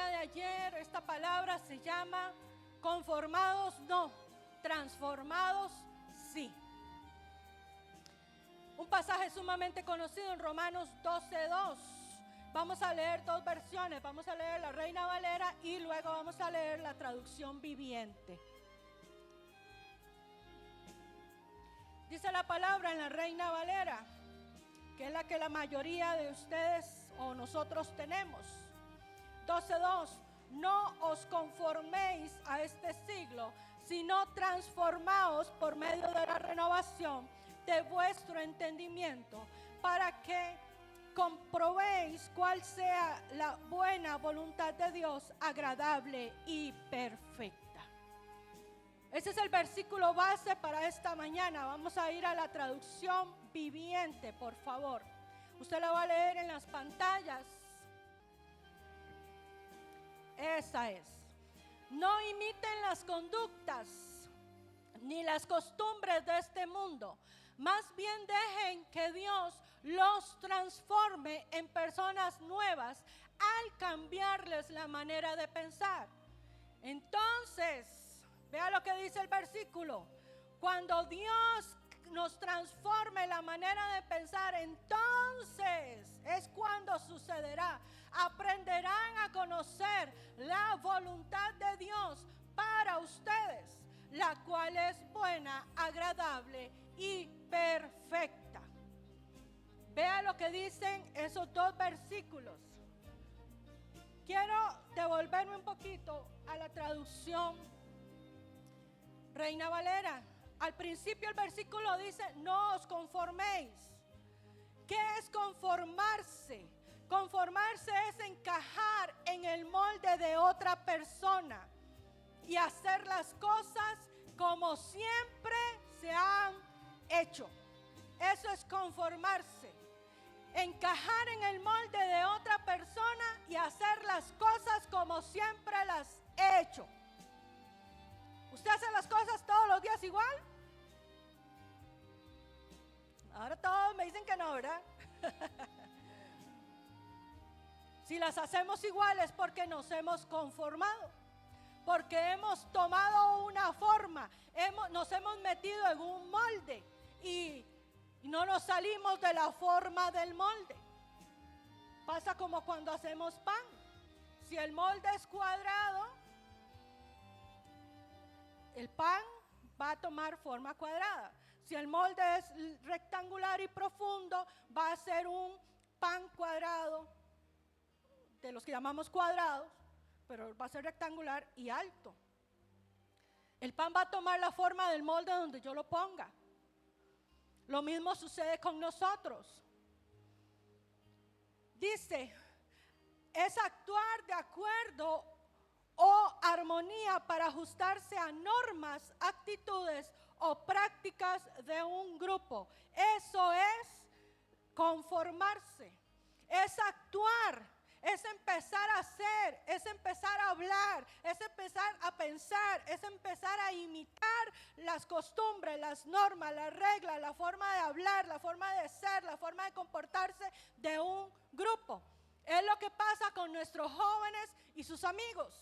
de ayer, esta palabra se llama conformados no, transformados sí. Un pasaje sumamente conocido en Romanos 12:2. Vamos a leer dos versiones, vamos a leer la Reina Valera y luego vamos a leer la traducción viviente. Dice la palabra en la Reina Valera, que es la que la mayoría de ustedes o nosotros tenemos. 12:2. No os conforméis a este siglo, sino transformaos por medio de la renovación de vuestro entendimiento, para que comprobéis cuál sea la buena voluntad de Dios, agradable y perfecta. Ese es el versículo base para esta mañana. Vamos a ir a la traducción viviente, por favor. Usted la va a leer en las pantallas. Esa es. No imiten las conductas ni las costumbres de este mundo. Más bien dejen que Dios los transforme en personas nuevas al cambiarles la manera de pensar. Entonces, vea lo que dice el versículo. Cuando Dios nos transforme la manera de pensar, entonces es cuando sucederá. Aprenderán a conocer la voluntad de Dios para ustedes, la cual es buena, agradable y perfecta. Vea lo que dicen esos dos versículos. Quiero devolverme un poquito a la traducción Reina Valera. Al principio el versículo dice: no os conforméis. ¿Qué es conformarse? Conformarse es encajar en el molde de otra persona y hacer las cosas como siempre se han hecho. Eso es conformarse. Encajar en el molde de otra persona y hacer las cosas como siempre las he hecho. ¿Usted hace las cosas todos los días igual? Ahora todos me dicen que no, ¿verdad? Si las hacemos iguales, porque nos hemos conformado, porque hemos tomado una forma, nos hemos metido en un molde y no nos salimos de la forma del molde. Pasa como cuando hacemos pan. Si el molde es cuadrado, el pan va a tomar forma cuadrada. Si el molde es rectangular y profundo, va a ser un pan cuadrado, de los que llamamos cuadrados, pero va a ser rectangular y alto. El pan va a tomar la forma del molde donde yo lo ponga. Lo mismo sucede con nosotros. Dice, es actuar de acuerdo o armonía para ajustarse a normas, actitudes o prácticas de un grupo. Eso es conformarse. Es actuar. Es empezar a hacer, es empezar a hablar, es empezar a pensar, es empezar a imitar las costumbres, las normas, las reglas, la forma de hablar, la forma de ser, la forma de comportarse de un grupo. Es lo que pasa con nuestros jóvenes y sus amigos.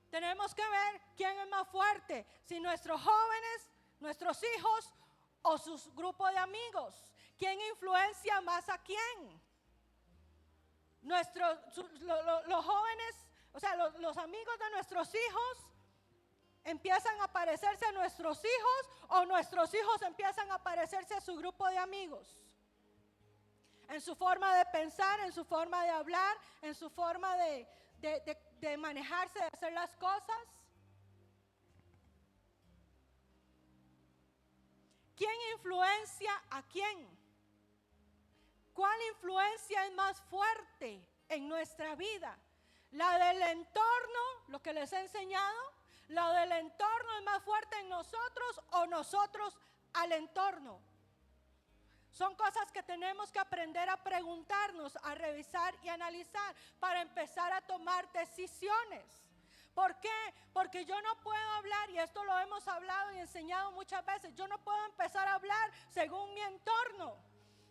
Tenemos que ver quién es más fuerte, si nuestros jóvenes, nuestros hijos o sus grupos de amigos. ¿Quién influencia más a quién? Los jóvenes, o sea, los amigos de nuestros hijos empiezan a parecerse a nuestros hijos, o nuestros hijos empiezan a parecerse a su grupo de amigos. En su forma de pensar, en su forma de hablar, en su forma de manejarse, de hacer las cosas. ¿Quién influencia a quién? ¿Cuál influencia es más fuerte en nuestra vida? ¿La del entorno, lo que les he enseñado? ¿La del entorno es más fuerte en nosotros o nosotros al entorno? Son cosas que tenemos que aprender a preguntarnos, a revisar y analizar para empezar a tomar decisiones. ¿Por qué? Porque yo no puedo hablar, y esto lo hemos hablado y enseñado muchas veces, yo no puedo empezar a hablar según mi entorno.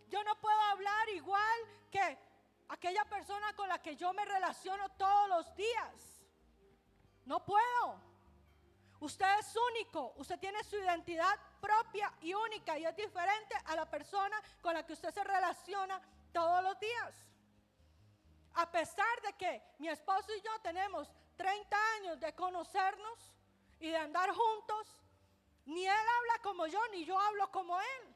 Yo no puedo hablar igual que aquella persona con la que yo me relaciono todos los días. No puedo. Usted es único, usted tiene su identidad propia y única y es diferente a la persona con la que usted se relaciona todos los días. A pesar de que mi esposo y yo tenemos 30 años de conocernos y de andar juntos, ni él habla como yo, ni yo hablo como él.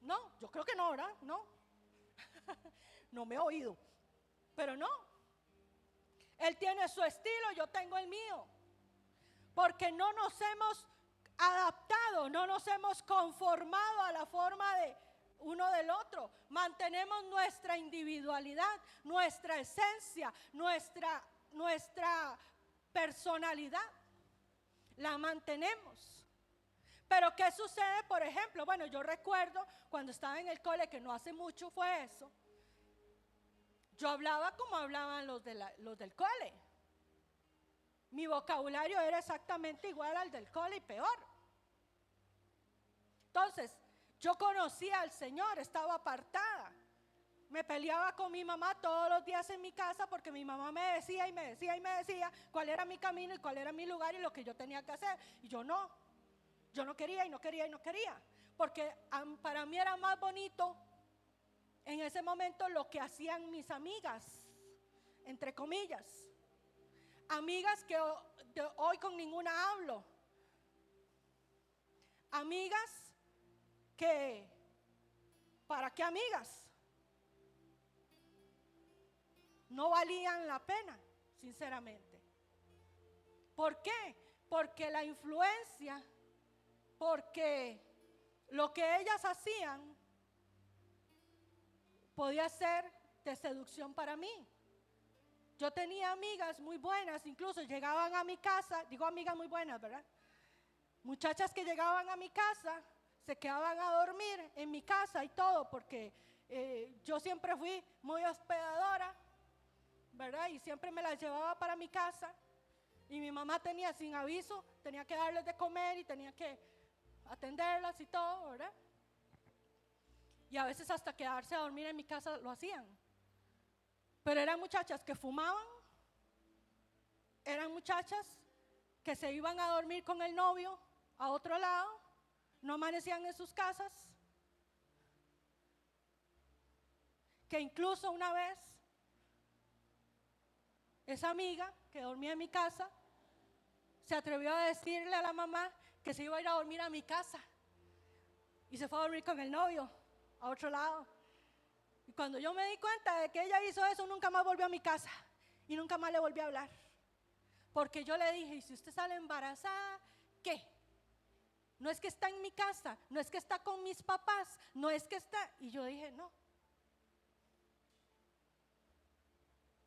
No, yo creo que no, ¿verdad? No. No me he oído, pero no. Él tiene su estilo, yo tengo el mío. Porque no nos hemos adaptado, no nos hemos conformado a la forma de uno del otro. Mantenemos nuestra individualidad, nuestra esencia, nuestra personalidad. La mantenemos. Pero ¿qué sucede, por ejemplo? Bueno, yo recuerdo cuando estaba en el cole, que no hace mucho fue eso. Yo hablaba como hablaban los del cole. Mi vocabulario era exactamente igual al del cole y peor. Entonces, yo conocía al Señor, estaba apartada. Me peleaba con mi mamá todos los días en mi casa porque mi mamá me decía y me decía y me decía cuál era mi camino y cuál era mi lugar y lo que yo tenía que hacer. Y yo no quería y no quería y no quería. Porque para mí era más bonito en ese momento lo que hacían mis amigas, entre comillas. Amigas que hoy con ninguna hablo. Amigas que, ¿para qué amigas? No valían la pena, sinceramente. ¿Por qué? Porque la influencia, porque lo que ellas hacían podía ser de seducción para mí. Yo tenía amigas muy buenas, incluso llegaban a mi casa, digo amigas muy buenas, ¿verdad? Muchachas que llegaban a mi casa, se quedaban a dormir en mi casa y todo, porque yo siempre fui muy hospedadora, ¿verdad? Y siempre me las llevaba para mi casa. Y mi mamá tenía, sin aviso, tenía que darles de comer y tenía que atenderlas y todo, ¿verdad? Y a veces hasta quedarse a dormir en mi casa lo hacían. Pero eran muchachas que fumaban, eran muchachas que se iban a dormir con el novio a otro lado, no amanecían en sus casas, que incluso una vez esa amiga que dormía en mi casa se atrevió a decirle a la mamá que se iba a ir a dormir a mi casa y se fue a dormir con el novio a otro lado. Y cuando yo me di cuenta de que ella hizo eso, nunca más volvió a mi casa y nunca más le volví a hablar. Porque yo le dije, ¿y si usted sale embarazada, qué? No es que está en mi casa, no es que está con mis papás, no es que está... Y yo dije, no.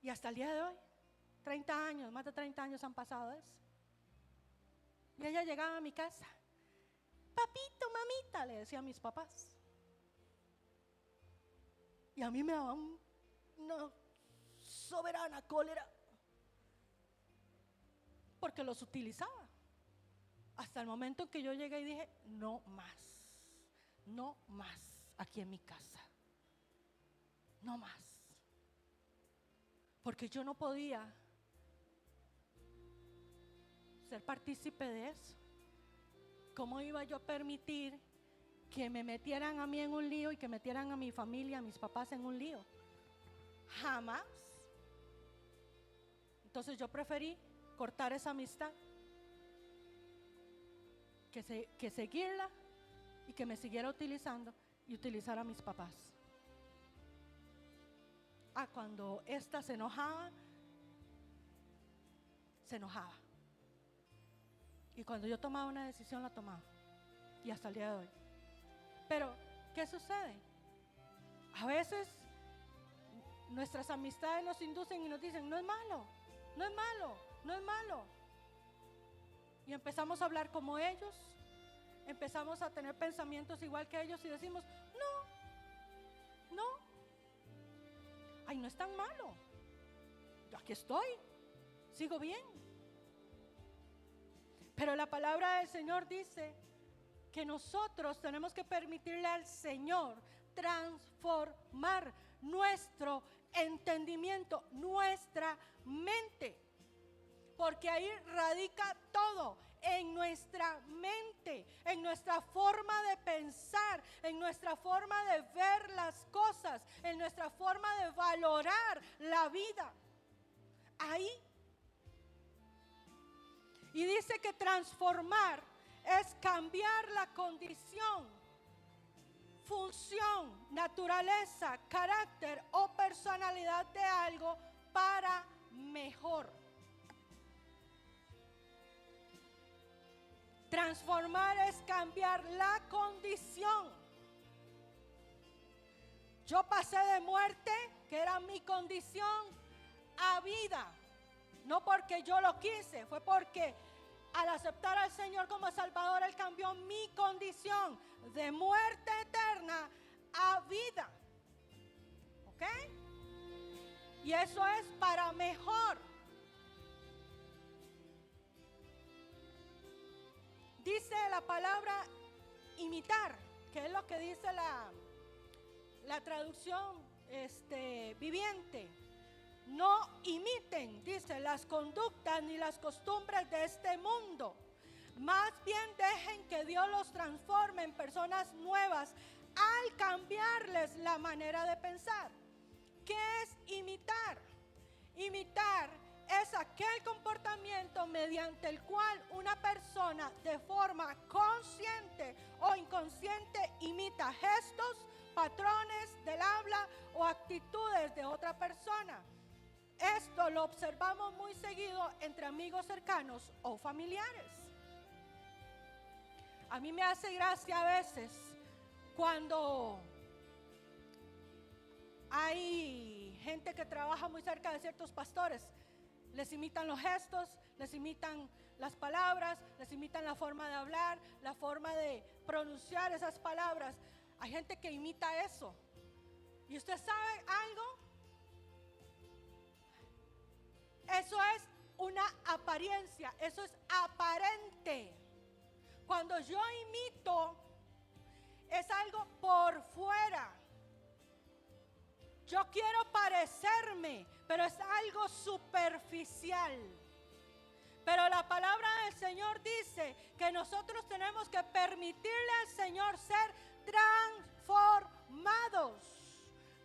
Y hasta el día de hoy, 30 años, más de 30 años han pasado de eso. Y ella llegaba a mi casa, papito, mamita, le decía a mis papás. Y a mí me daba una soberana cólera, porque los utilizaba. Hasta el momento en que yo llegué y dije, no más aquí en mi casa, no más. Porque yo no podía ser partícipe de eso. ¿Cómo iba yo a permitir que me metieran a mí en un lío y que metieran a mi familia, a mis papás en un lío? Jamás. Entonces yo preferí cortar esa amistad que seguirla y que me siguiera utilizando y utilizar a mis papás. Cuando ésta se enojaba. Y cuando yo tomaba una decisión, la tomaba. Y hasta el día de hoy. Pero, ¿qué sucede? A veces nuestras amistades nos inducen y nos dicen, no es malo, no es malo, no es malo. Y empezamos a hablar como ellos, empezamos a tener pensamientos igual que ellos y decimos, no, ay, no es tan malo, yo aquí estoy, sigo bien. Pero la palabra del Señor dice que nosotros tenemos que permitirle al Señor transformar nuestro entendimiento, nuestra mente. Porque ahí radica todo, en nuestra mente, en nuestra forma de pensar, en nuestra forma de ver las cosas, en nuestra forma de valorar la vida. Ahí. Y dice que transformar es cambiar la condición, función, naturaleza, carácter o personalidad de algo para mejor. Transformar es cambiar la condición. Yo pasé de muerte, que era mi condición, a vida. No porque yo lo quise, fue porque al aceptar al Señor como Salvador, Él cambió mi condición de muerte eterna a vida. ¿Ok? Y eso es para mejor. Dice la palabra imitar, que es lo que dice la traducción viviente. No imiten, dice, las conductas ni las costumbres de este mundo. Más bien dejen que Dios los transforme en personas nuevas al cambiarles la manera de pensar. ¿Qué es imitar? Imitar es aquel comportamiento mediante el cual una persona de forma consciente o inconsciente imita gestos, patrones del habla o actitudes de otra persona. Esto lo observamos muy seguido entre amigos cercanos o familiares. A mí me hace gracia a veces cuando hay gente que trabaja muy cerca de ciertos pastores. Les imitan los gestos, les imitan las palabras, les imitan la forma de hablar, la forma de pronunciar esas palabras. Hay gente que imita eso. ¿Y usted sabe algo? Eso es una apariencia, eso es aparente. Cuando yo imito, es algo por fuera. Yo quiero parecerme, pero es algo superficial. Pero la palabra del Señor dice que nosotros tenemos que permitirle al Señor ser transformados.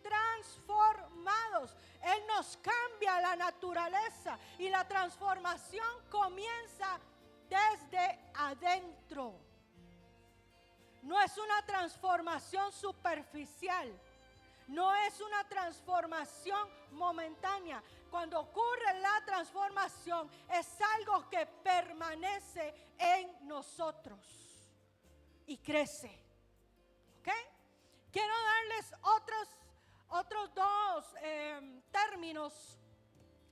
Transformados. Él nos cambia la naturaleza y la transformación comienza desde adentro. No es una transformación superficial. No es una transformación momentánea. Cuando ocurre la transformación, es algo que permanece en nosotros y crece. ¿Ok? Quiero darles otros dos términos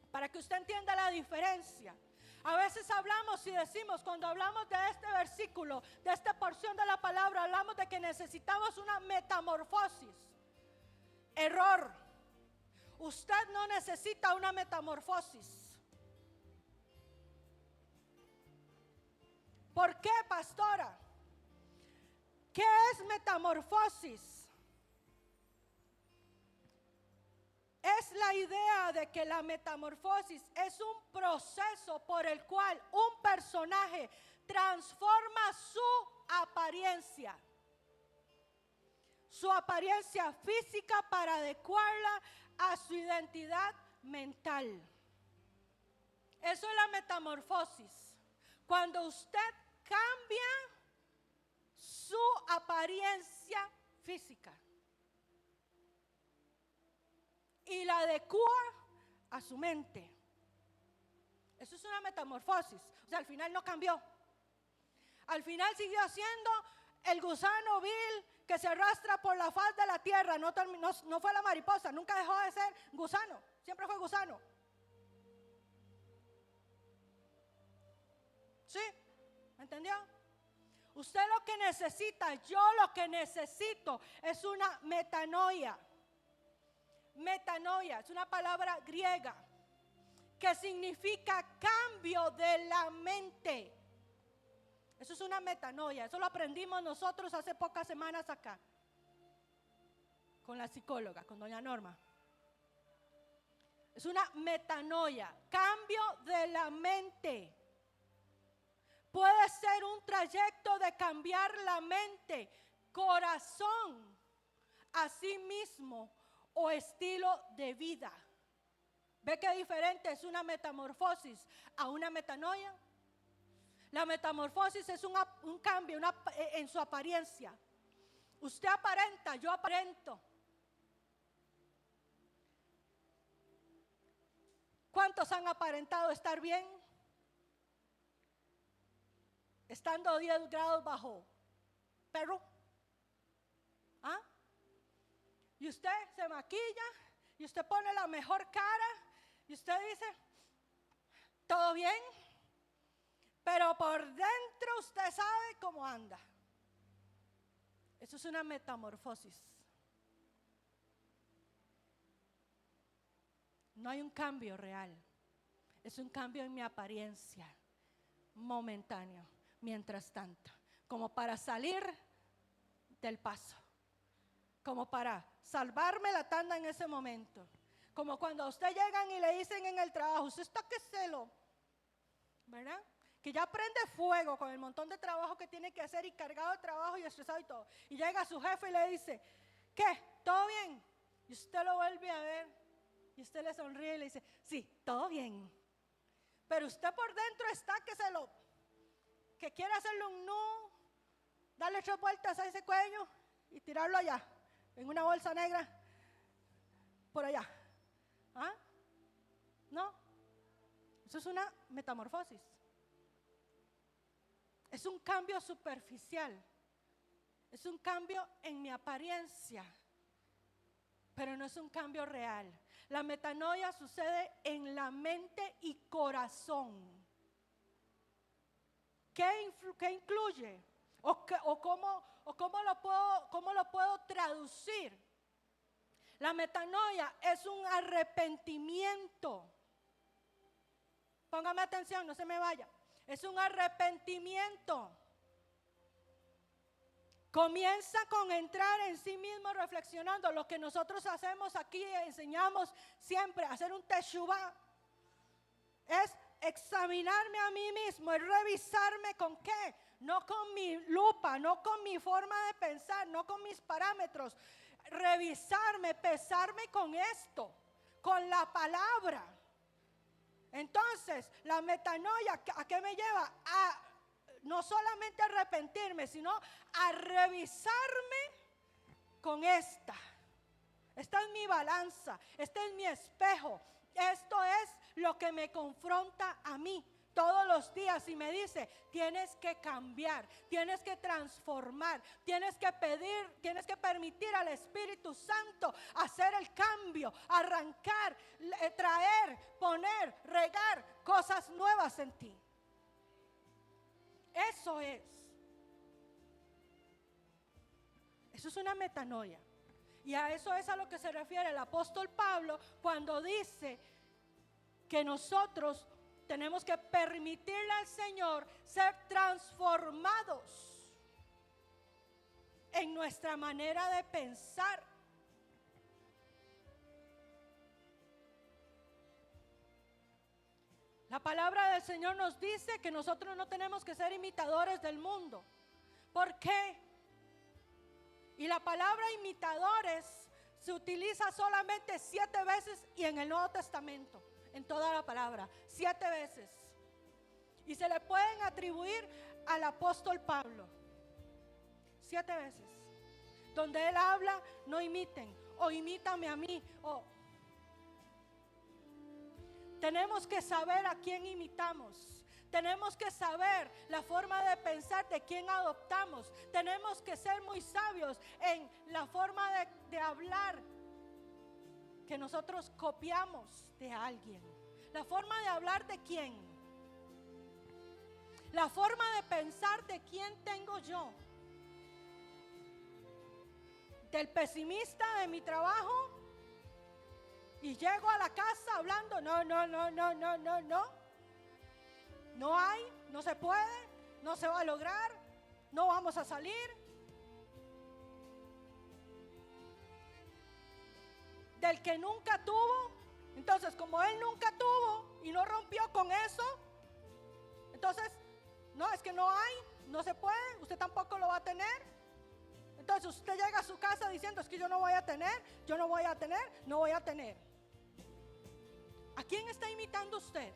para que usted entienda la diferencia. A veces hablamos y decimos, cuando hablamos de este versículo, de esta porción de la palabra, hablamos de que necesitamos una metamorfosis. Error. Usted no necesita una metamorfosis. ¿Por qué, pastora? ¿Qué es metamorfosis? Es la idea de que la metamorfosis es un proceso por el cual un personaje transforma su apariencia física para adecuarla a su identidad mental. Eso es la metamorfosis. Cuando usted cambia su apariencia física y la adecua a su mente. Eso es una metamorfosis. O sea, al final no cambió. Al final siguió siendo el gusano vil que se arrastra por la faz de la tierra. No fue la mariposa, nunca dejó de ser gusano. Siempre fue gusano. ¿Sí? ¿Me entendió? Usted lo que necesita, yo lo que necesito es una metanoia. Metanoia es una palabra griega que significa cambio de la mente. Eso es una metanoia. Eso lo aprendimos nosotros hace pocas semanas acá. con la psicóloga, con doña Norma. Es una metanoia, cambio de la mente. Puede ser un trayecto de cambiar la mente, corazón, a sí mismo o estilo de vida. ¿Ve qué diferente es una metamorfosis a una metanoia? La metamorfosis es un cambio en su apariencia. Usted aparenta, yo aparento. ¿Cuántos han aparentado estar bien? Estando 10 grados bajo perro. ¿Ah? Y usted se maquilla y usted pone la mejor cara y usted dice, ¿todo bien? Pero por dentro usted sabe cómo anda. Eso es una metamorfosis. No hay un cambio real. Es un cambio en mi apariencia, momentáneo, mientras tanto, como para salir del paso, como para salvarme la tanda en ese momento, como cuando a usted llegan y le dicen en el trabajo, usted está que celo, ¿verdad? Que ya prende fuego con el montón de trabajo que tiene que hacer y cargado de trabajo y estresado y todo, y llega su jefe y le dice, ¿qué? ¿Todo bien? Y usted lo vuelve a ver y usted le sonríe y le dice, sí, todo bien. Pero usted por dentro está que quiere hacerle un nudo, darle 3 vueltas a ese cuello y tirarlo allá, en una bolsa negra, por allá. ¿Ah? No, eso es una metamorfosis. Es un cambio superficial, es un cambio en mi apariencia, pero no es un cambio real. La metanoia sucede en la mente y corazón. ¿Qué incluye? ¿Cómo lo puedo traducir? La metanoia es un arrepentimiento. Póngame atención, no se me vaya. Es un arrepentimiento. Comienza con entrar en sí mismo reflexionando. Lo que nosotros hacemos aquí, enseñamos siempre, hacer un teshuvah, es examinarme a mí mismo, es revisarme con qué, no con mi lupa, no con mi forma de pensar, no con mis parámetros, revisarme, pesarme con esto, con la palabra. Entonces, la metanoia, ¿a qué me lleva? A no solamente arrepentirme, sino a revisarme con esta. Esta es mi balanza, este es mi espejo. Esto es lo que me confronta a mí todos los días y me dice, tienes que cambiar, tienes que transformar, tienes que pedir, tienes que permitir al Espíritu Santo hacer el cambio, arrancar, traer, poner, regar cosas nuevas en ti. Eso es una metanoia. Y a eso es a lo que se refiere el apóstol Pablo cuando dice que nosotros tenemos que permitirle al Señor ser transformados en nuestra manera de pensar. La palabra del Señor nos dice que nosotros no tenemos que ser imitadores del mundo. ¿Por qué? Y la palabra imitadores se utiliza solamente 7 veces y en el Nuevo Testamento, en toda la palabra, 7 veces. Y se le pueden atribuir al apóstol Pablo, 7 veces. Donde él habla, no imiten, o imítame a mí, tenemos que saber a quién imitamos. Tenemos que saber la forma de pensar de quién adoptamos. Tenemos que ser muy sabios en la forma de hablar que nosotros copiamos de alguien. La forma de hablar de quién. La forma de pensar de quién tengo yo. Del pesimista de mi trabajo. Y llego a la casa hablando, no. No hay, no se puede, no se va a lograr, no vamos a salir. del que nunca tuvo. Entonces, como él nunca tuvo y no rompió con eso, entonces, no, es que no hay, no se puede, usted tampoco lo va a tener. Entonces usted llega a su casa diciendo, es que yo no voy a tener, yo no voy a tener, no voy a tener. ¿A quién está imitando usted?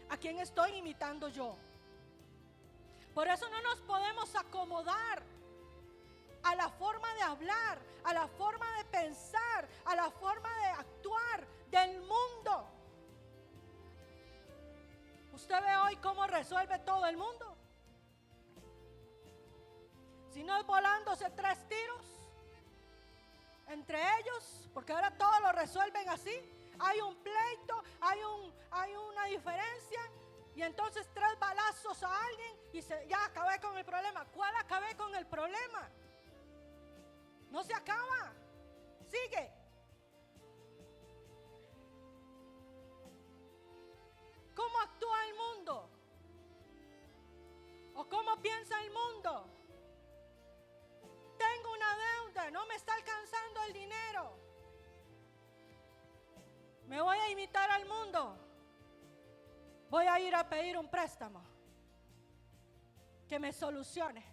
¿A quién estoy imitando yo? Por eso no nos podemos acomodar a la forma de hablar, a la forma de pensar, a la forma de actuar del mundo. Usted ve hoy cómo resuelve todo el mundo. Si no es volándose 3 tiros entre ellos, porque ahora todo lo resuelven así. Hay un pleito, hay una diferencia, y entonces 3 balazos a alguien y ya acabé con el problema. ¿Cuál acabé con el problema? No se acaba, sigue. ¿Cómo actúa el mundo? ¿O cómo piensa el mundo? Tengo una deuda, no me está alcanzando el dinero. Me voy a imitar al mundo. Voy a ir a pedir un préstamo que me solucione.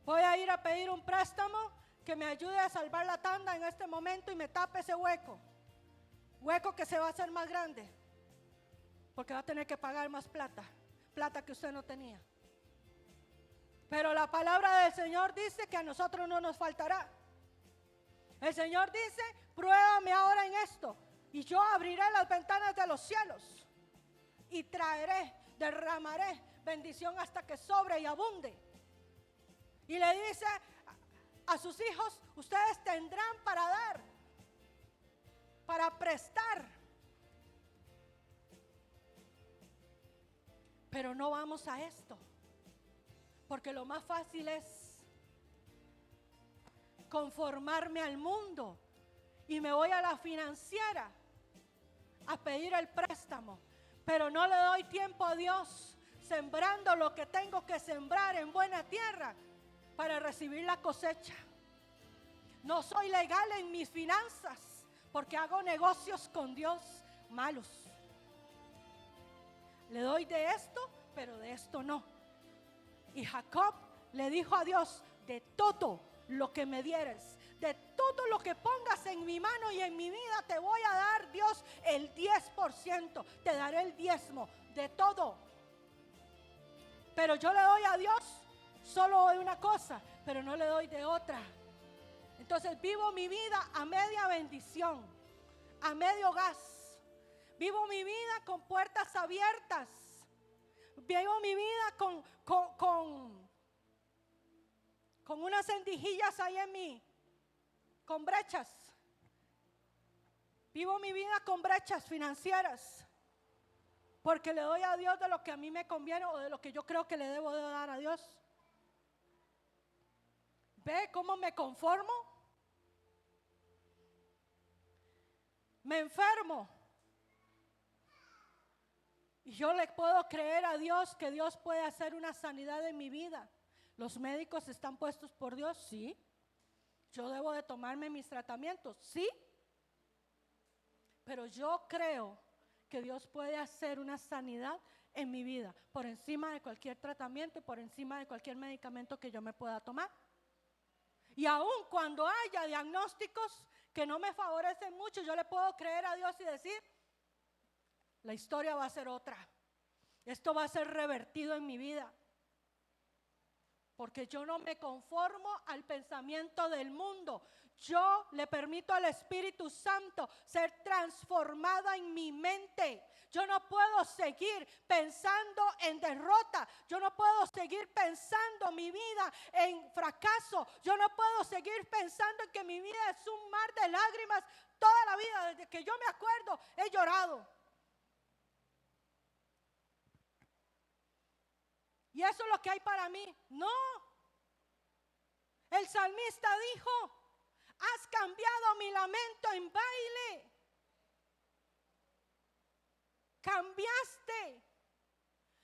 Voy a ir a pedir un préstamo que me ayude a salvar la tanda en este momento y me tape ese hueco. Hueco que se va a hacer más grande, porque va a tener que pagar más plata que usted no tenía. Pero la palabra del Señor dice que a nosotros no nos faltará. El Señor dice, pruébame ahora en esto, y yo abriré las ventanas de los cielos y derramaré bendición hasta que sobre y abunde. Y le dice a sus hijos, ustedes tendrán para dar, para prestar. Pero no vamos a esto, porque lo más fácil es conformarme al mundo y me voy a la financiera a pedir el préstamo, pero no le doy tiempo a Dios sembrando lo que tengo que sembrar en buena tierra para recibir la cosecha. No soy legal en mis finanzas porque hago negocios con Dios malos. Le doy de esto, pero de esto no. Y Jacob le dijo a Dios, de todo lo que me dieres, de todo lo que pongas en mi mano y en mi vida, te voy a dar, Dios, el 10%, te daré el diezmo de todo. Pero yo le doy a Dios solo de una cosa, pero no le doy de otra. Entonces vivo mi vida a media bendición, a medio gas. Vivo mi vida con puertas abiertas. Vivo mi vida con unas endijillas ahí en mí, con brechas. Vivo mi vida con brechas financieras, porque le doy a Dios de lo que a mí me conviene o de lo que yo creo que le debo de dar a Dios. ¿Ve cómo me conformo? Me enfermo. Y yo le puedo creer a Dios que Dios puede hacer una sanidad en mi vida. ¿Los médicos están puestos por Dios? Sí. ¿Yo debo de tomarme mis tratamientos? Sí. Pero yo creo que Dios puede hacer una sanidad en mi vida por encima de cualquier tratamiento y por encima de cualquier medicamento que yo me pueda tomar. Y aun cuando haya diagnósticos que no me favorecen mucho, yo le puedo creer a Dios y decir, la historia va a ser otra. Esto va a ser revertido en mi vida. Porque yo no me conformo al pensamiento del mundo. Yo le permito al Espíritu Santo ser transformada en mi mente. Yo no puedo seguir pensando en derrota. Yo no puedo seguir pensando mi vida en fracaso. Yo no puedo seguir pensando en que mi vida es un mar de lágrimas. Toda la vida, desde que yo me acuerdo, he llorado. Y eso es lo que hay para mí. No. El salmista dijo, has cambiado mi lamento en baile. Cambiaste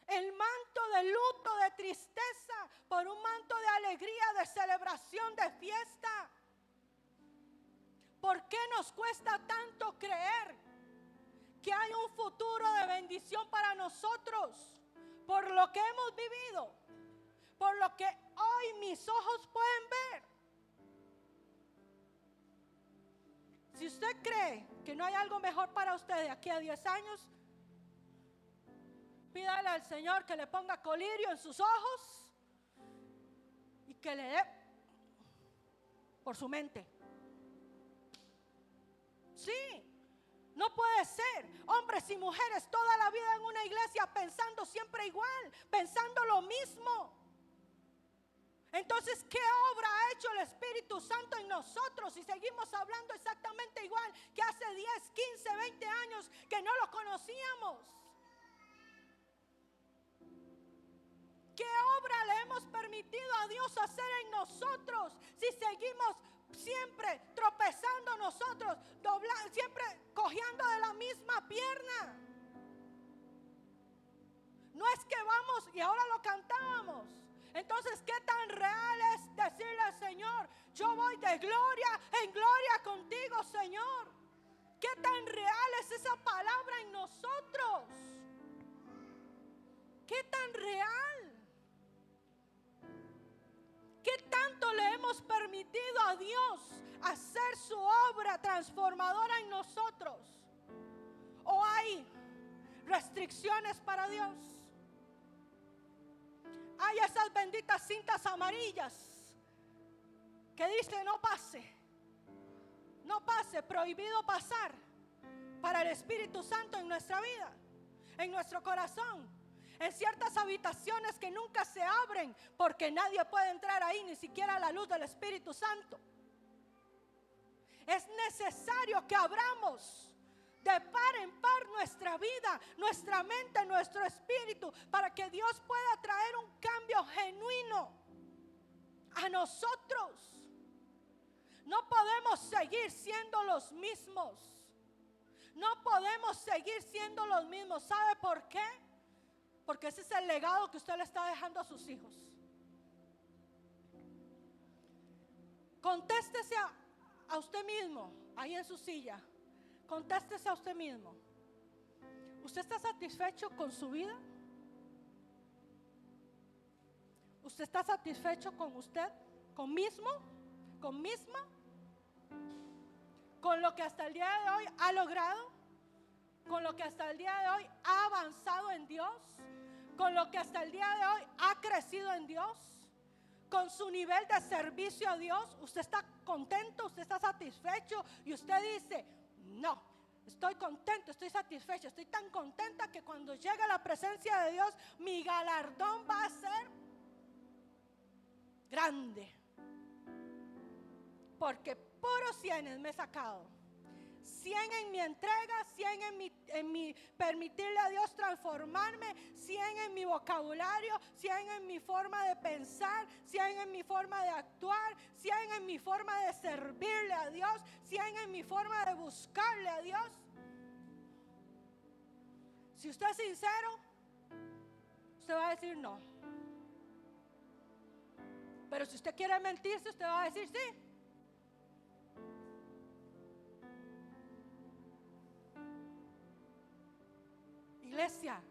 el manto de luto, de tristeza, por un manto de alegría, de celebración, de fiesta. ¿Por qué nos cuesta tanto creer que hay un futuro de bendición para nosotros? Por lo que hemos vivido, por lo que hoy mis ojos pueden ver. Si usted cree que no hay algo mejor para usted de aquí a 10 años, pídale al Señor que le ponga colirio en sus ojos y que le dé por su mente. Sí, no puede ser hombres y mujeres toda la vida en una iglesia pensando siempre igual, pensando lo mismo. Entonces, ¿qué obra ha hecho el Espíritu Santo en nosotros si seguimos hablando exactamente igual que hace 10, 15, 20 años que no lo conocíamos? ¿Qué obra le hemos permitido a Dios hacer en nosotros si seguimos siempre tropezando nosotros, siempre cojeando de la misma pierna? No es que vamos y ahora lo cantábamos. Entonces, ¿qué tan real es decirle al Señor: yo voy de gloria en gloria contigo, Señor? ¿Qué tan real es esa palabra en nosotros? ¿Qué tan real? ¿Qué tanto le hemos permitido a Dios hacer su obra transformadora en nosotros? ¿O hay restricciones para Dios? Hay esas benditas cintas amarillas que dicen no pase, prohibido pasar para el Espíritu Santo en nuestra vida, en nuestro corazón. En ciertas habitaciones que nunca se abren porque nadie puede entrar ahí, ni siquiera a la luz del Espíritu Santo. Es necesario que abramos de par en par nuestra vida, nuestra mente, nuestro espíritu, para que Dios pueda traer un cambio genuino a nosotros. No podemos seguir siendo los mismos. No podemos seguir siendo los mismos. ¿Sabe por qué? Porque ese es el legado que usted le está dejando a sus hijos. Contéstese a usted mismo, ahí en su silla. Contéstese a usted mismo. ¿Usted está satisfecho con su vida? ¿Usted está satisfecho con usted? ¿Con mismo? ¿Con misma? ¿Con lo que hasta el día de hoy ha logrado? ¿Con lo que hasta el día de hoy ha avanzado en Dios? ¿Con lo que hasta el día de hoy ha crecido en Dios? ¿Con su nivel de servicio a Dios? ¿Usted está contento? ¿Usted está satisfecho? Y usted dice: no, estoy contento, estoy satisfecho, estoy tan contenta que cuando llegue la presencia de Dios, mi galardón va a ser grande. Porque puros 100 me he sacado. 100 en mi entrega, 100 en mi permitirle a Dios transformarme, 100 en mi vocabulario, 100 en mi forma de pensar, 100 en mi forma de actuar, 100 en mi forma de servirle a Dios, 100 en mi forma de buscarle a Dios. Si usted es sincero, usted va a decir no. Pero si usted quiere mentirse, usted va a decir sí. Iglesia,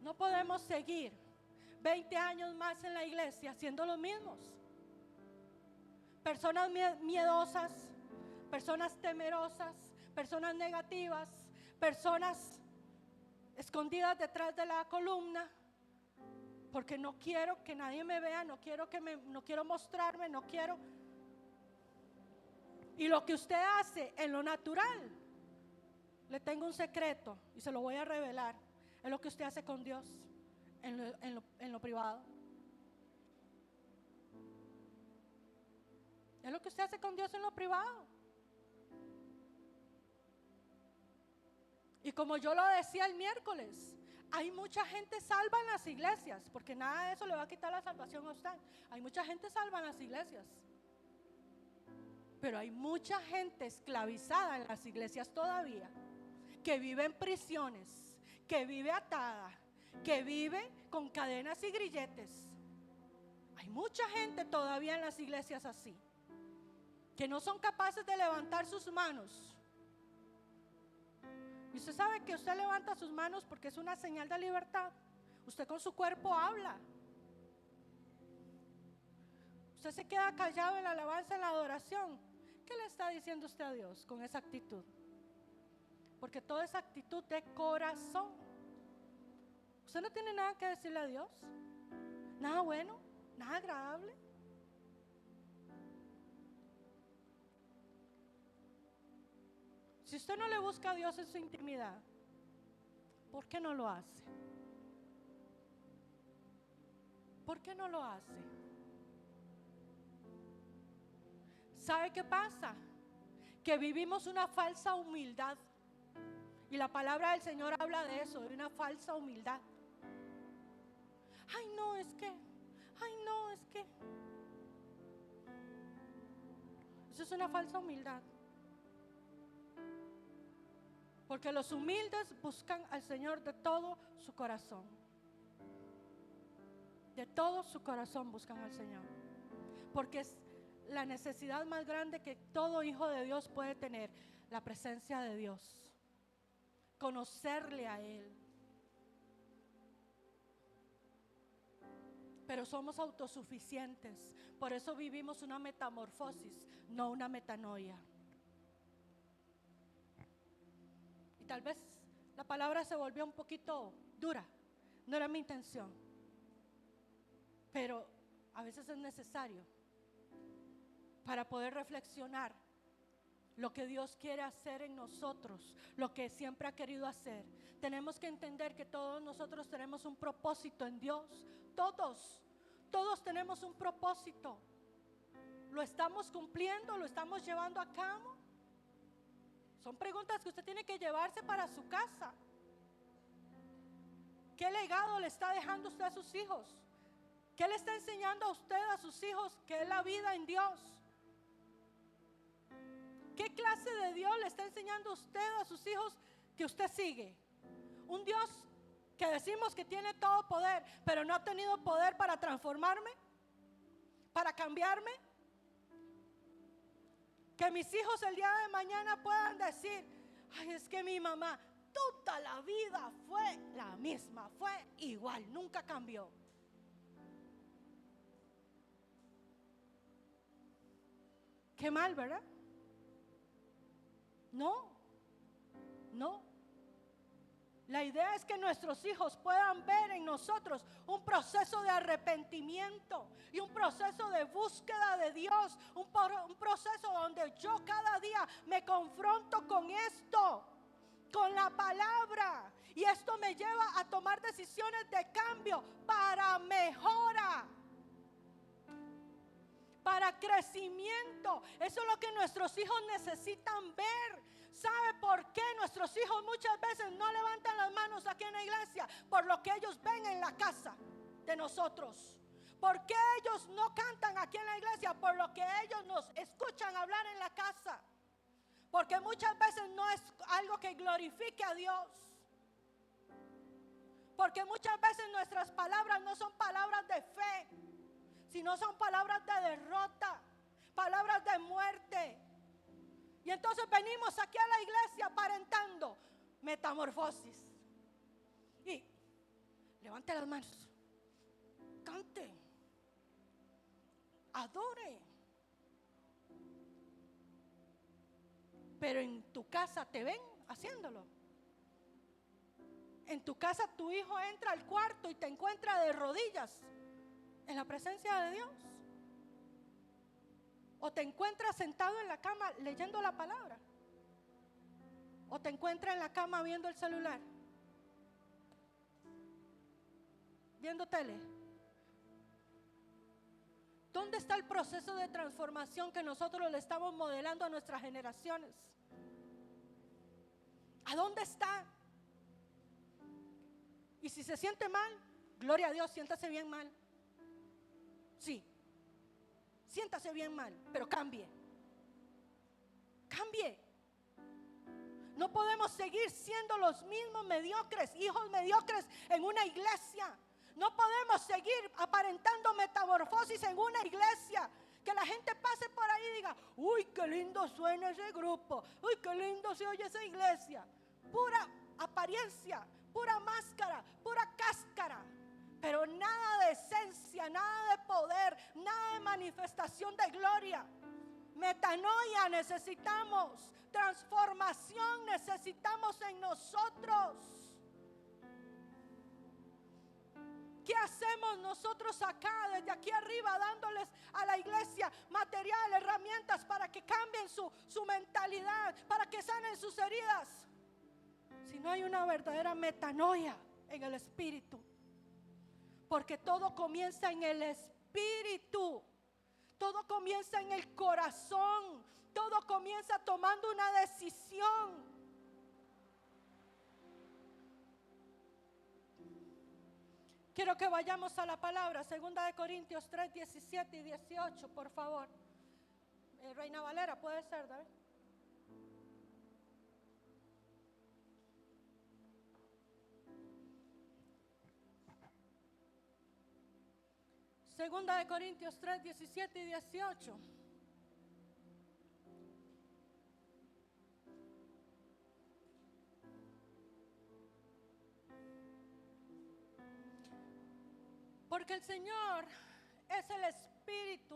no podemos seguir 20 años más en la iglesia siendo los mismos. Personas miedosas, personas temerosas, personas negativas, personas escondidas detrás de la columna, porque no quiero que nadie me vea, no quiero mostrarme, no quiero. Y lo que usted hace en lo natural, le tengo un secreto y se lo voy a revelar. Es lo que usted hace con Dios en lo privado. Es lo que usted hace con Dios en lo privado. Y como yo lo decía el miércoles, hay mucha gente salva en las iglesias, porque nada de eso le va a quitar la salvación a usted. Hay mucha gente salva en las iglesias, pero hay mucha gente esclavizada en las iglesias todavía, que vive en prisiones, que vive atada, que vive con cadenas y grilletes. Hay mucha gente todavía en las iglesias así. que no son capaces de levantar sus manos. Y usted sabe que usted levanta sus manos porque es una señal de libertad. Usted con su cuerpo habla. Usted se queda callado en la alabanza, en la adoración. ¿Qué le está diciendo usted a Dios con esa actitud? Porque toda esa actitud de corazón. Usted no tiene nada que decirle a Dios. Nada bueno, nada agradable. Si usted no le busca a Dios en su intimidad, ¿por qué no lo hace? ¿Por qué no lo hace? ¿Sabe qué pasa? Que vivimos una falsa humildad. Y la palabra del Señor habla de eso, de una falsa humildad. Ay, no, es que. Eso es una falsa humildad. Porque los humildes buscan al Señor de todo su corazón. De todo su corazón buscan al Señor. Porque es la necesidad más grande que todo hijo de Dios puede tener, la presencia de Dios. Conocerle a Él. Pero somos autosuficientes. Por eso vivimos una metamorfosis, no una metanoia. Y tal vez la palabra se volvió un poquito dura. No era mi intención. Pero a veces es necesario para poder reflexionar lo que Dios quiere hacer en nosotros, lo que siempre ha querido hacer. Tenemos que entender que todos nosotros tenemos un propósito en Dios. Todos tenemos un propósito. ¿Lo estamos cumpliendo? ¿Lo estamos llevando a cabo? Son preguntas que usted tiene que llevarse para su casa. ¿Qué legado le está dejando usted a sus hijos? ¿Qué le está enseñando a usted a sus hijos que es la vida en Dios? ¿Qué clase de Dios le está enseñando a usted a sus hijos que usted sigue? Un Dios que decimos que tiene todo poder, pero no ha tenido poder para transformarme, para cambiarme. Que mis hijos el día de mañana puedan decir: ay, es que mi mamá toda la vida fue la misma, fue igual, nunca cambió. Qué mal, ¿verdad? No. La idea es que nuestros hijos puedan ver en nosotros un proceso de arrepentimiento y un proceso de búsqueda de Dios, un proceso donde yo cada día me confronto con esto, con la palabra, y esto me lleva a tomar decisiones de cambio para mejora, para crecimiento. Eso es lo que nuestros hijos necesitan ver. ¿Sabe por qué nuestros hijos muchas veces no levantan las manos aquí en la iglesia? Por lo que ellos ven en la casa de nosotros. ¿Por qué ellos no cantan aquí en la iglesia? Por lo que ellos nos escuchan hablar en la casa. Porque muchas veces no es algo que glorifique a Dios. Porque muchas veces nuestras palabras no son palabras de fe, sino son palabras de derrota, palabras de muerte. Y entonces venimos aquí a la iglesia aparentando metamorfosis. Y levante las manos, cante, adore. Pero en tu casa te ven haciéndolo. En tu casa tu hijo entra al cuarto y te encuentra de rodillas en la presencia de Dios. O te encuentras sentado en la cama leyendo la palabra. O te encuentras en la cama viendo el celular, viendo tele. ¿Dónde está el proceso de transformación que nosotros le estamos modelando a nuestras generaciones? ¿A dónde está? Y si se siente mal, gloria a Dios, siéntase bien mal. Sí, siéntase bien mal, pero cambie. Cambie. No podemos seguir siendo los mismos mediocres, hijos mediocres en una iglesia. No podemos seguir aparentando metamorfosis en una iglesia que la gente pase por ahí y diga, uy, qué lindo suena ese grupo, uy, qué lindo se oye esa iglesia. Pura apariencia, pura máscara, pura cáscara, pero nada de esencia, nada de poder, nada de manifestación de gloria. Metanoia necesitamos, transformación necesitamos en nosotros. ¿Qué hacemos nosotros acá, desde aquí arriba, dándoles a la iglesia material, herramientas para que cambien su mentalidad, para que sanen sus heridas? Si no hay una verdadera metanoia en el espíritu, porque todo comienza en el espíritu, todo comienza en el corazón, todo comienza tomando una decisión. Quiero que vayamos a la palabra, 2 Corintios 3, 17 y 18, por favor. Reina Valera, puede ser, David. Segunda de Corintios 3, 17 y 18. Porque el Señor es el Espíritu,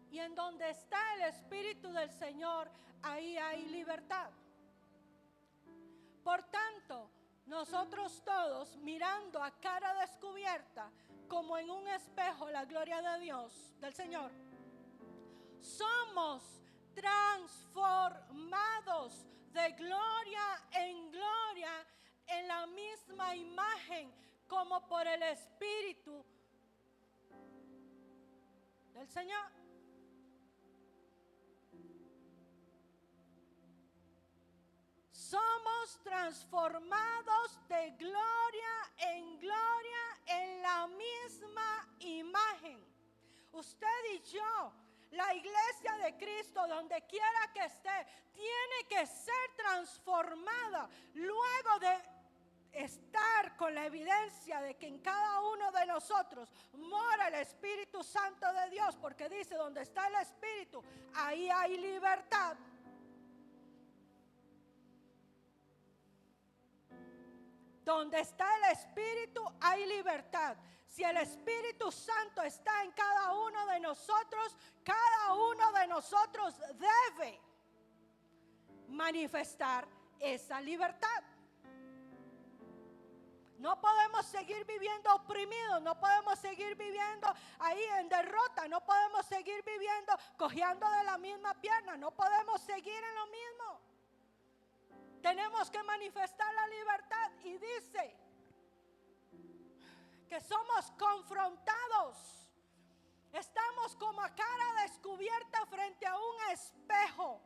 y en donde está el Espíritu del Señor, ahí hay libertad. Por tanto, nosotros todos, mirando a cara descubierta, como en un espejo, la gloria de Dios, del Señor, somos transformados de gloria en gloria en la misma imagen, como por el Espíritu del Señor. Somos transformados de gloria en la misma imagen. Usted y yo, la iglesia de Cristo, donde quiera que esté, tiene que ser transformada luego de estar con la evidencia de que en cada uno de nosotros mora el Espíritu Santo de Dios, porque dice, donde está el Espíritu, ahí hay libertad. Donde está el Espíritu hay libertad. Si el Espíritu Santo está en cada uno de nosotros debe manifestar esa libertad. No podemos seguir viviendo oprimidos, no podemos seguir viviendo ahí en derrota, no podemos seguir viviendo cojeando de la misma pierna, no podemos seguir en lo mismo. Tenemos que manifestar la libertad, y dice que somos confrontados. Estamos como a cara descubierta frente a un espejo.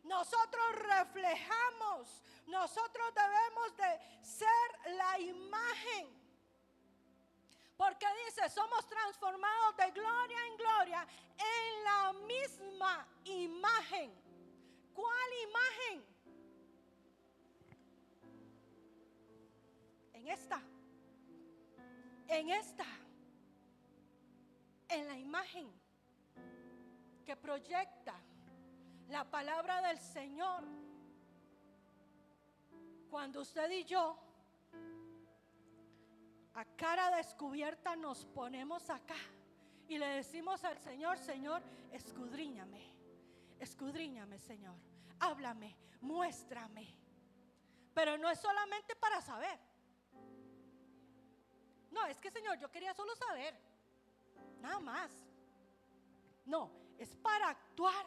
Nosotros reflejamos, nosotros debemos de ser la imagen. Porque dice, somos transformados de gloria en gloria en la misma imagen. ¿Cuál imagen? En la imagen que proyecta la palabra del Señor. Cuando usted y yo a cara descubierta nos ponemos acá y le decimos al Señor, Señor, escudriñame, Señor, háblame, muéstrame. Pero no es solamente para saber. No, es que, Señor, yo quería solo saber, nada más. No, es para actuar.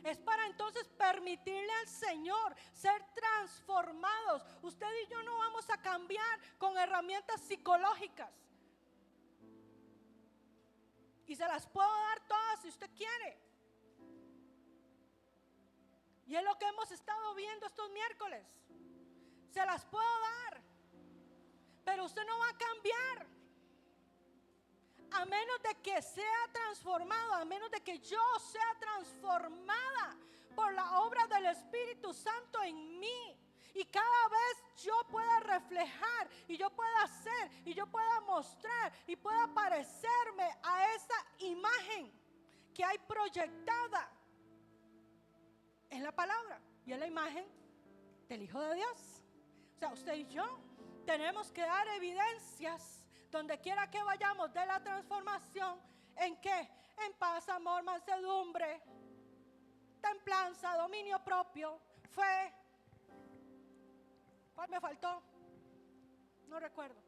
Es para entonces permitirle al Señor ser transformados. Usted y yo no vamos a cambiar con herramientas psicológicas. Y se las puedo dar todas si usted quiere. Y es lo que hemos estado viendo estos miércoles. Se las puedo dar. Pero usted no va a cambiar a menos de que sea transformado, a menos de que yo sea transformada por la obra del Espíritu Santo en mí. Y cada vez yo pueda reflejar, y yo pueda hacer, y yo pueda mostrar, y pueda parecerme a esa imagen que hay proyectada en la palabra y en la imagen del Hijo de Dios. O sea, usted y yo tenemos que dar evidencias donde quiera que vayamos de la transformación. ¿En qué? En paz, amor, mansedumbre, templanza, dominio propio, fe. ¿Cuál me faltó? No recuerdo.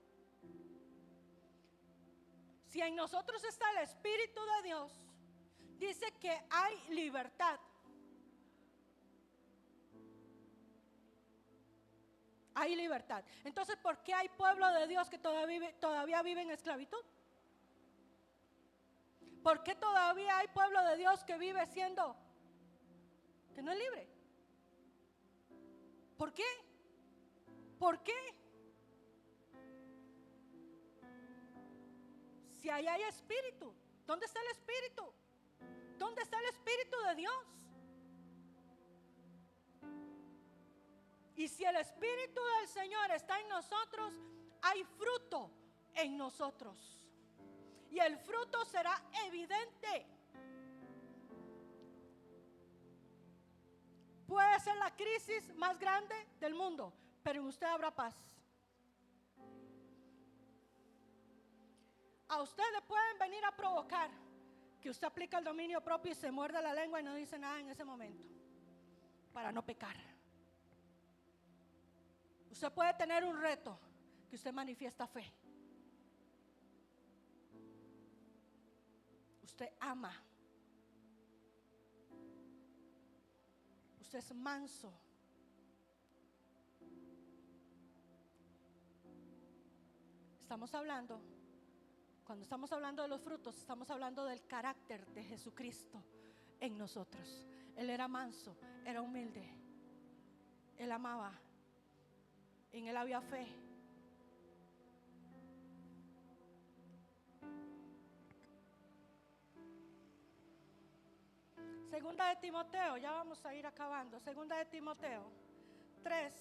Si en nosotros está el Espíritu de Dios, dice que hay libertad. Hay libertad. Entonces, ¿por qué hay pueblo de Dios que todavía vive en esclavitud? ¿Por qué todavía hay pueblo de Dios que vive siendo, que no es libre? ¿Por qué? ¿Por qué? Si ahí hay espíritu, ¿dónde está el espíritu? ¿Dónde está el Espíritu de Dios? Y si el Espíritu del Señor está en nosotros, hay fruto en nosotros. Y el fruto será evidente. Puede ser la crisis más grande del mundo, pero en usted habrá paz. A usted le pueden venir a provocar que usted aplica el dominio propio y se muerde la lengua y no dice nada en ese momento, para no pecar. Usted puede tener un reto que usted manifiesta fe. Usted ama. Usted es manso. Estamos hablando, cuando estamos hablando de los frutos, estamos hablando del carácter de Jesucristo en nosotros. Él era manso, era humilde, Él amaba, en Él había fe. Segunda de Timoteo, ya vamos a ir acabando. Segunda de Timoteo 3,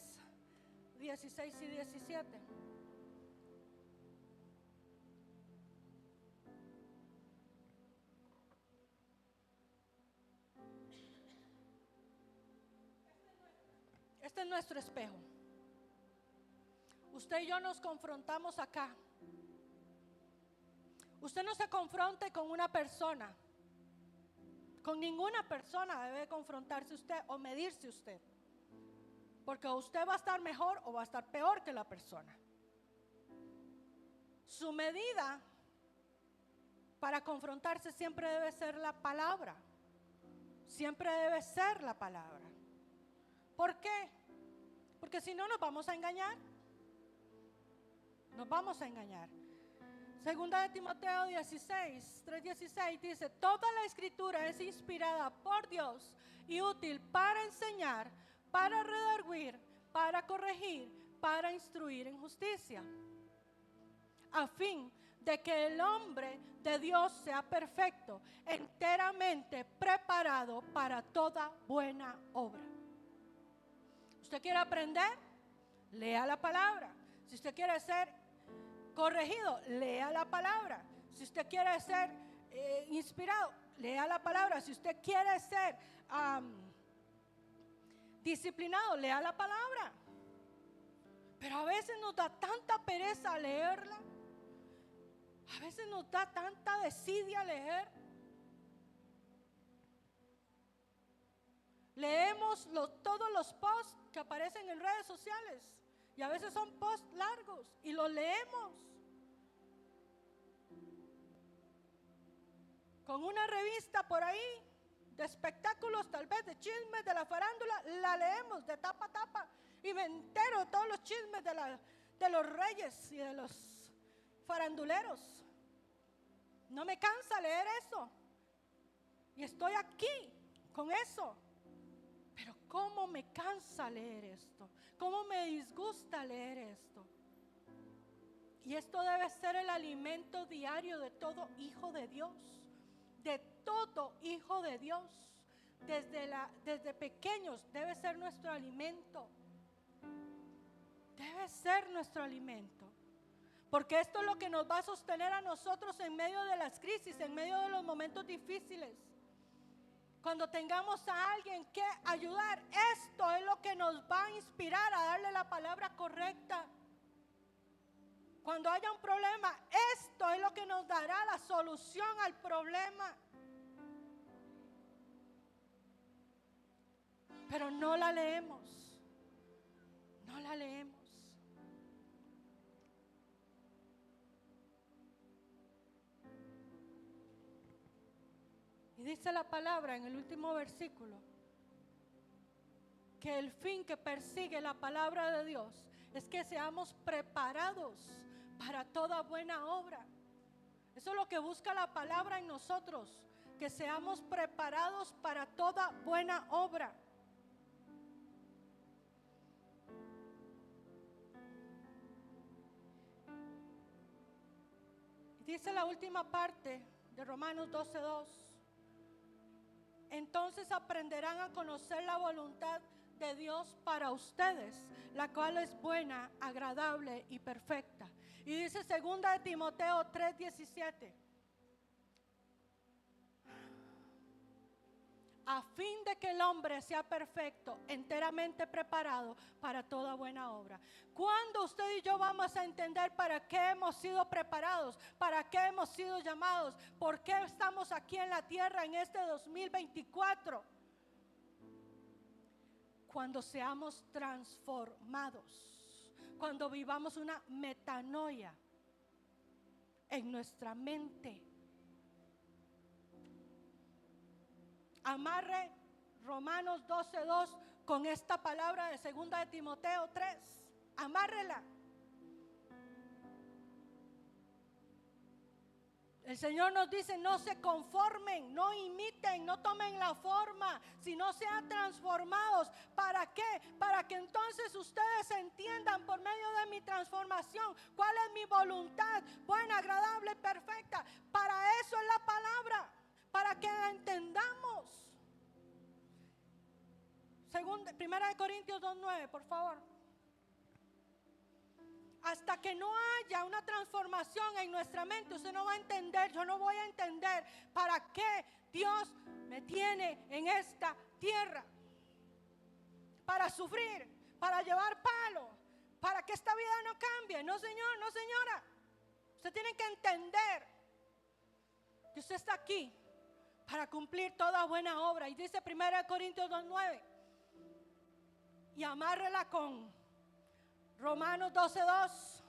16 y 17. Este es nuestro espejo. Usted y yo nos confrontamos acá. Usted no se confronte con una persona. Con ninguna persona debe confrontarse usted o medirse usted. Porque usted va a estar mejor o va a estar peor que la persona. Su medida para confrontarse siempre debe ser la palabra. Siempre debe ser la palabra. ¿Por qué? Porque si no nos vamos a engañar. Nos vamos a engañar. Segunda de Timoteo 16, 3:16 dice: toda la escritura es inspirada por Dios y útil para enseñar, para redarguir, para corregir, para instruir en justicia, a fin de que el hombre de Dios sea perfecto, enteramente preparado para toda buena obra. ¿Usted quiere aprender? Lea la palabra. Si usted quiere ser corregido, lea la palabra. Si usted quiere ser inspirado, lea la palabra. Si usted quiere ser disciplinado, lea la palabra. Pero a veces nos da tanta pereza leerla. A veces nos da tanta desidia leer. Leemos todos los posts que aparecen en redes sociales. Y a veces son posts largos y los leemos. Con una revista por ahí de espectáculos, tal vez de chismes de la farándula, la leemos de tapa a tapa y me entero de todos los chismes de los reyes y de los faranduleros. No me cansa leer eso y estoy aquí con eso. Pero cómo me cansa leer esto, cómo me disgusta leer esto. Y esto debe ser el alimento diario de todo hijo de Dios, de todo hijo de Dios. Desde pequeños debe ser nuestro alimento. Debe ser nuestro alimento. Porque esto es lo que nos va a sostener a nosotros en medio de las crisis, en medio de los momentos difíciles. Cuando tengamos a alguien que ayudar, esto es lo que nos va a inspirar a darle la palabra correcta. Cuando haya un problema, esto es lo que nos dará la solución al problema. Pero no la leemos. No la leemos. Y dice la palabra en el último versículo que el fin que persigue la palabra de Dios es que seamos preparados para toda buena obra. Eso es lo que busca la palabra en nosotros, que seamos preparados para toda buena obra. Dice la última parte de Romanos 12:2. Entonces aprenderán a conocer la voluntad de Dios para ustedes, la cual es buena, agradable y perfecta. Y dice 2 de Timoteo 3:17. A fin de que el hombre sea perfecto, enteramente preparado para toda buena obra. ¿Cuándo usted y yo vamos a entender para qué hemos sido preparados? ¿Para qué hemos sido llamados? ¿Por qué estamos aquí en la tierra en este 2024? Cuando seamos transformados, cuando vivamos una metanoia en nuestra mente. Amarre Romanos 12:2 con esta palabra de 2 de Timoteo 3. Amárrela. El Señor nos dice: no se conformen, no imiten, no tomen la forma, sino sean transformados. ¿Para qué? Para que entonces ustedes entiendan por medio de mi transformación cuál es mi voluntad, buena, agradable y perfecta. Para eso es la palabra, para que la entendamos. 1 de Corintios 2:9, por favor. Hasta que no haya una transformación en nuestra mente, usted no va a entender, yo no voy a entender para qué Dios me tiene en esta tierra. Para sufrir, para llevar palo, para que esta vida no cambie. No, señor, no, señora. Usted tiene que entender que usted está aquí para cumplir toda buena obra. Y dice 1 Corintios 2:9. Y amárrela con Romanos 12:2.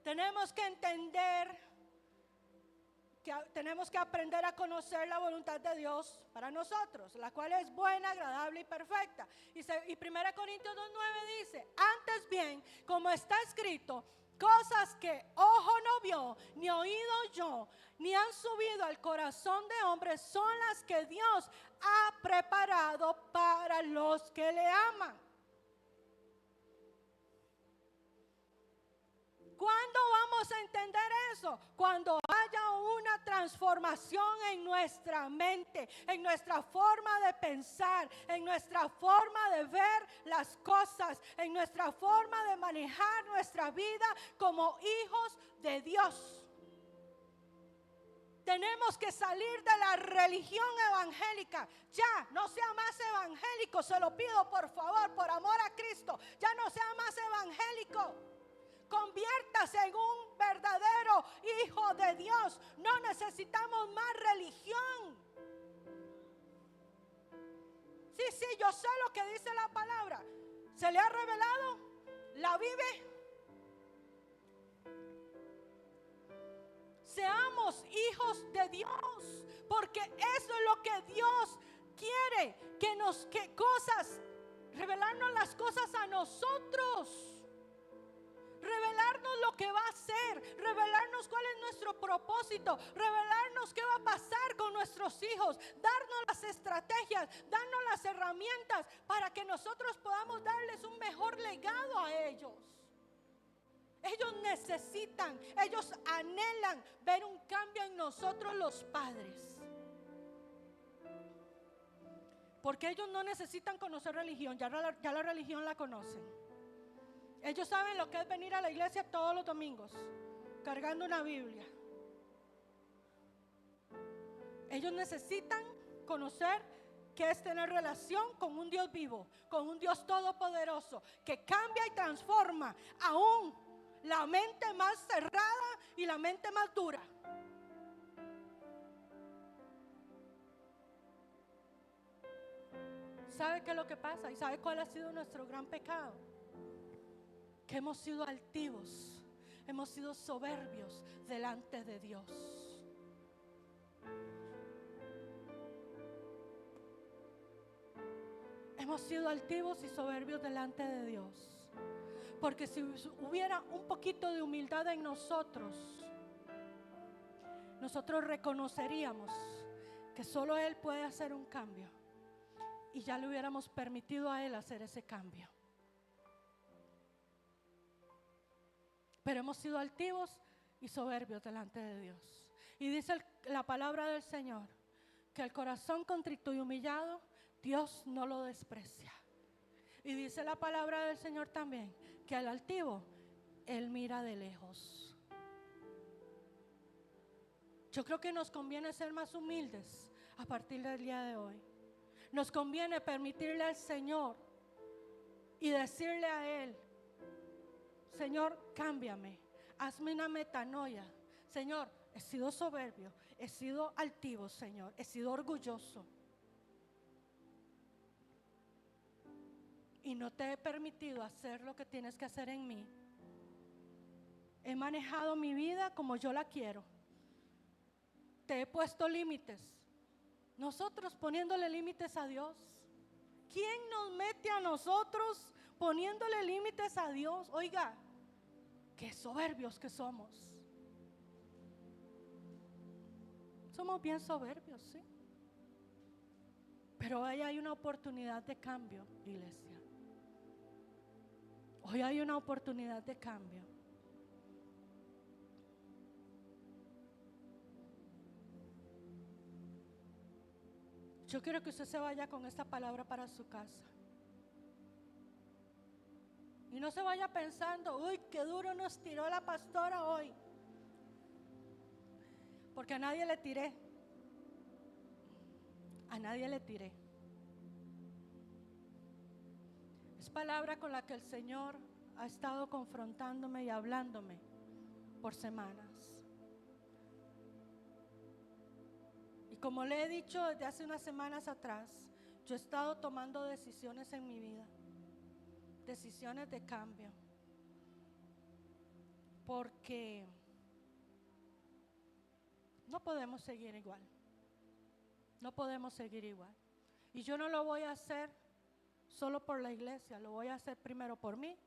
Tenemos que entender que tenemos que aprender a conocer la voluntad de Dios para nosotros, la cual es buena, agradable y perfecta. Y 1 Corintios 2:9 dice: antes bien, como está escrito, cosas que ojo no vio, ni oído yo, ni han subido al corazón de hombre, son las que Dios ha preparado para los que le aman. ¿Cuándo vamos a entender eso? Cuando haya una transformación en nuestra mente, en nuestra forma de pensar, en nuestra forma de ver las cosas, en nuestra forma de manejar nuestra vida como hijos de Dios. Tenemos que salir de la religión evangélica. Ya, no sea más evangélico, se lo pido por favor, por amor a Cristo. Ya no sea más evangélico. Conviértase en un verdadero hijo de Dios. No necesitamos más religión. Sí, yo sé lo que dice la palabra. ¿Se le ha revelado? ¿La vive? Seamos hijos de Dios, porque eso es lo que Dios quiere, que cosas, revelarnos las cosas a nosotros. Revelarnos lo que va a hacer, revelarnos cuál es nuestro propósito, revelarnos qué va a pasar con nuestros hijos, darnos las estrategias, darnos las herramientas para que nosotros podamos darles un mejor legado a ellos. Ellos necesitan, ellos anhelan ver un cambio en nosotros los padres. Porque ellos no necesitan conocer religión, ya la religión la conocen. Ellos saben lo que es venir a la iglesia todos los domingos, cargando una Biblia. Ellos necesitan conocer que es tener relación con un Dios vivo, con un Dios todopoderoso, que cambia y transforma aún la mente más cerrada y la mente más dura. ¿Sabe qué es lo que pasa? ¿Y sabe cuál ha sido nuestro gran pecado? Que hemos sido altivos, hemos sido soberbios delante de Dios. Hemos sido altivos y soberbios delante de Dios. Porque si hubiera un poquito de humildad en nosotros, nosotros reconoceríamos que solo Él puede hacer un cambio. Y ya le hubiéramos permitido a Él hacer ese cambio. Pero hemos sido altivos y soberbios delante de Dios. Y dice la palabra del Señor que el corazón contrito y humillado, Dios no lo desprecia. Y dice la palabra del Señor también que al altivo Él mira de lejos. Yo creo que nos conviene ser más humildes a partir del día de hoy. Nos conviene permitirle al Señor y decirle a Él: Señor, cámbiame, hazme una metanoia. Señor, he sido soberbio, he sido altivo, Señor, he sido orgulloso. Y no te he permitido hacer lo que tienes que hacer en mí. He manejado mi vida como yo la quiero. Te he puesto límites. Nosotros poniéndole límites a Dios. ¿Quién nos mete a nosotros poniéndole límites a Dios? Oiga, qué soberbios que somos. Somos bien soberbios, sí. Pero hoy hay una oportunidad de cambio, iglesia. Hoy hay una oportunidad de cambio. Yo quiero que usted se vaya con esta palabra para su casa. Y no se vaya pensando: uy, qué duro nos tiró la pastora hoy. Porque a nadie le tiré. A nadie le tiré. Es palabra con la que el Señor ha estado confrontándome y hablándome por semanas. Y como le he dicho desde hace unas semanas atrás, yo he estado tomando decisiones en mi vida. Decisiones de cambio. Porque no podemos seguir igual. No podemos seguir igual. Y yo no lo voy a hacer solo por la iglesia, lo voy a hacer primero por mí,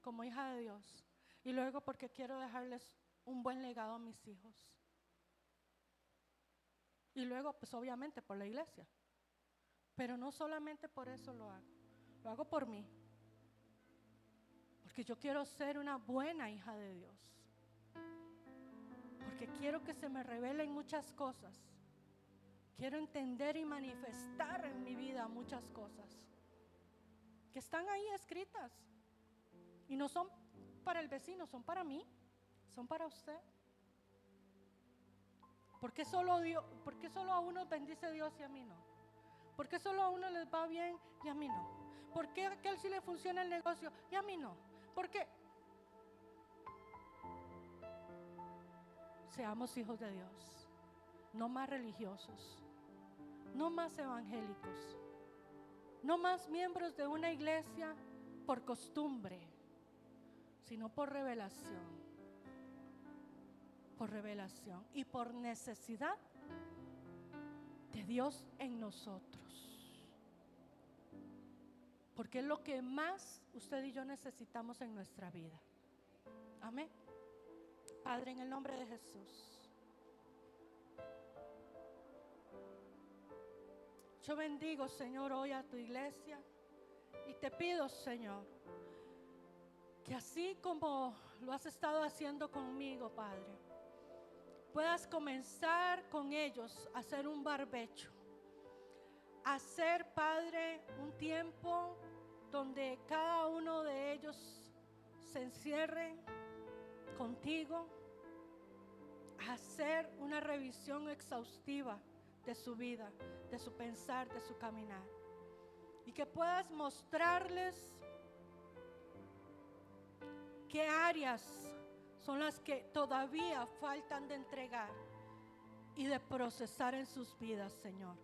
como hija de Dios, y luego porque quiero dejarles un buen legado a mis hijos. Y luego, pues obviamente por la iglesia. Pero no solamente por eso lo hago por mí. Porque yo quiero ser una buena hija de Dios. Porque quiero que se me revelen muchas cosas. Quiero entender y manifestar en mi vida muchas cosas que están ahí escritas. Y no son para el vecino, son para mí, son para usted. ¿Por qué solo a unos bendice Dios y a mí no? ¿Por qué solo a uno les va bien y a mí no? ¿Por qué a aquel sí le funciona el negocio y a mí no? ¿Por qué? Seamos hijos de Dios, no más religiosos, no más evangélicos, no más miembros de una iglesia por costumbre, sino por revelación y por necesidad de Dios en nosotros. Porque es lo que más usted y yo necesitamos en nuestra vida. Amén. Padre, en el nombre de Jesús, yo bendigo, Señor, hoy a tu iglesia y te pido, Señor, que así como lo has estado haciendo conmigo, Padre, puedas comenzar con ellos a hacer un barbecho, a hacer, Padre, un tiempo donde cada uno de ellos se encierre contigo, a hacer una revisión exhaustiva de su vida, de su pensar, de su caminar. Y que puedas mostrarles qué áreas son las que todavía faltan de entregar y de procesar en sus vidas, Señor.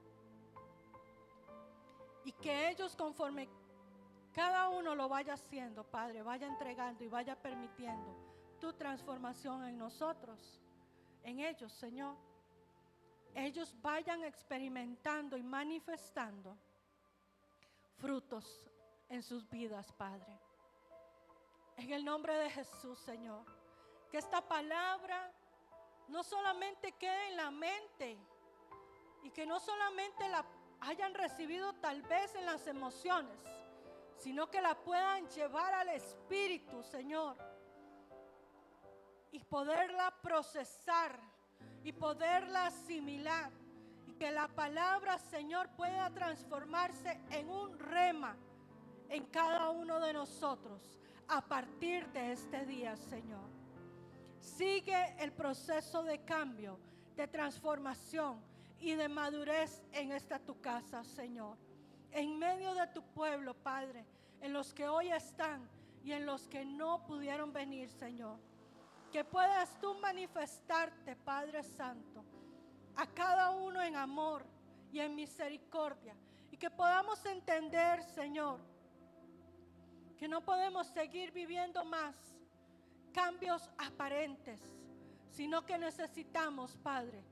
Y que ellos, conforme cada uno lo vaya haciendo, Padre, vaya entregando y vaya permitiendo tu transformación en nosotros, en ellos, Señor. Ellos vayan experimentando y manifestando frutos en sus vidas, Padre. En el nombre de Jesús, Señor, que esta palabra no solamente quede en la mente y que no solamente la hayan recibido tal vez en las emociones, sino que la puedan llevar al Espíritu, Señor, y poderla procesar y poderla asimilar, y que la palabra, Señor, pueda transformarse en un rema en cada uno de nosotros a partir de este día, Señor. Sigue el proceso de cambio, de transformación y de madurez en esta tu casa, Señor. En medio de tu pueblo, Padre, en los que hoy están y en los que no pudieron venir, Señor. Que puedas tú manifestarte, Padre Santo, a cada uno en amor y en misericordia. Y que podamos entender, Señor, que no podemos seguir viviendo más cambios aparentes, sino que necesitamos, Padre,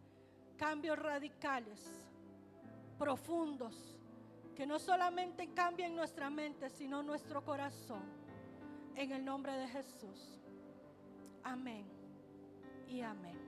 cambios radicales, profundos, que no solamente cambien nuestra mente, sino nuestro corazón. En el nombre de Jesús. Amén y amén.